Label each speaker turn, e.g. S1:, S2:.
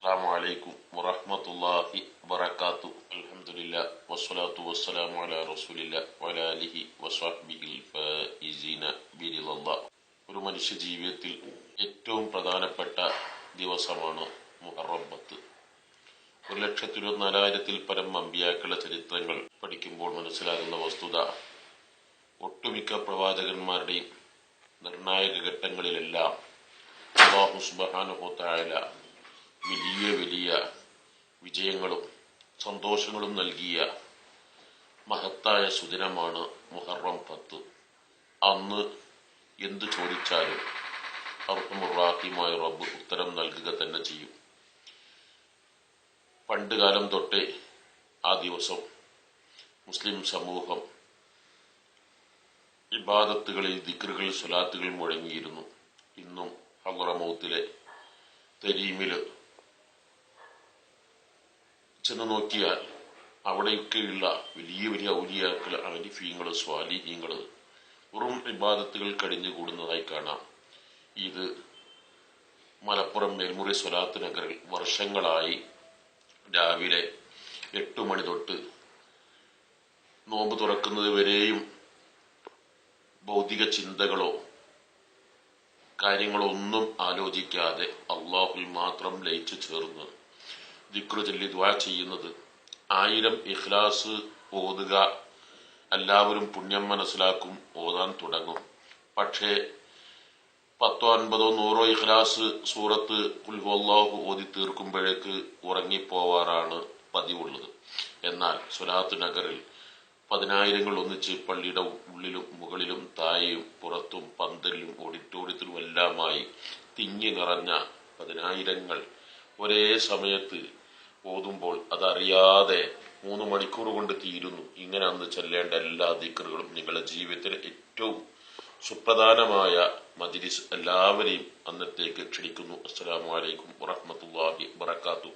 S1: അസ്സലാമു വറഹ്മത്തുള്ളാഹി വബറകാതുഹു. അൽഹംദുലില്ലാ വസ്സലാത്തു വസ്സലാമു അലാ റസൂലില്ലാ വഅലാ ആലിഹി വസ്വഹ്ബിഹിൽ ഫായിസീന ബിറിളല്ലാഹ്. ഒരു മനുഷ്യ ജീവിതത്തിൽ ഏറ്റവും പ്രധാനപ്പെട്ട ദിവസമാണ് മുഹറം 10. 1,24,000 പരം അമ്പിയാക്കളുടെ ചരിത്രങ്ങൾ പഠിക്കുമ്പോൾ മനസ്സിലാകുന്ന വസ്തുത, ഒട്ടുമിക്ക പ്രവാചകന്മാരുടെയും നിർണായക ഘട്ടങ്ങളിലെല്ലാം അല്ലാഹു സുബ്ഹാനഹു വ തആല വലിയ വലിയ വിജയങ്ങളും സന്തോഷങ്ങളും നൽകിയ മഹത്തായ സുദിനമാണ് മുഹറം 10. അന്ന് എന്തു ചോദിച്ചാലും അർഹമുർ റഹീമായ റബ്ബ് ഉത്തരം നൽകുക തന്നെ ചെയ്യും. പണ്ടുകാലം തൊട്ടേ ആ ദിവസം മുസ്ലിം സമൂഹം ഇബാദത്തുകളിൽ, ദിക്റുകൾ, സ്വലാത്തുകൾ മുഴങ്ങിയിരുന്നു. ഇന്നും ഹദ്റമൗത്തിലെ തരീമില് ചെന്ന് നോക്കിയാൽ അവിടെയൊക്കെയുള്ള വലിയ വലിയ ഔലിയാക്കൾ, ആരിഫീങ്ങൾ, സ്വാലിഹീങ്ങൾ വെറും ഇബാദത്തുകൾ കഴിഞ്ഞുകൂടുന്നതായി കാണാം. ഇത് മലപ്പുറം മേൽമുറി സ്വലാത്ത് നഗറിൽ വർഷങ്ങളായി രാവിലെ 8 മണി തൊട്ട് നോമ്പ് തുറക്കുന്നത് വരെയും ഭൗതിക ചിന്തകളോ കാര്യങ്ങളോ ഒന്നും ആലോചിക്കാതെ അള്ളാഹുൽ മാത്രം ലയിച്ചു ചേർന്ന് ദിക്റ് ചൊല്ലി ദുആ ചെയ്യുന്നത്. 1000 ഇഖ്ലാസ് ഓതുക, എല്ലാവരും പുണ്യം മനസ്സിലാക്കും, ഓതാൻ തുടങ്ങും. പക്ഷേ 10, 50, 100 ഇഖ്ലാസ് സൂറത്ത് ഖുൽ ഹുവല്ലാഹു ഓതി തീർക്കുമ്പോഴേക്ക് ഉറങ്ങിപ്പോവാറാണ് പതിവുള്ളത്. എന്നാൽ സ്വലാത്ത് നഗറിൽ 10,000 ഒന്നിച്ച് പള്ളിയുടെ ഉള്ളിലും മുകളിലും താഴെയും പുറത്തും പന്തലിലും ഓഡിറ്റോറിയത്തിലും എല്ലാമായി തിങ്ങി നിറഞ്ഞ 10,000 ഒരേ സമയത്ത് ഓതുമ്പോൾ അതറിയാതെ 3 മണിക്കൂർ കൊണ്ട് തീരുന്നു. ഇങ്ങനെ അന്ന് ചെല്ലേണ്ട എല്ലാ ദിക്റുകളും നിങ്ങളുടെ ജീവിതത്തിലെ ഏറ്റവും സുപ്രധാനമായ മജ്‌ലിസ് എല്ലാവരെയും അന്നത്തേക്ക് ക്ഷണിക്കുന്നു. അസ്സലാമു അലൈക്കും വറഹ്മത്തുള്ളാഹി വബറകാതുഹു.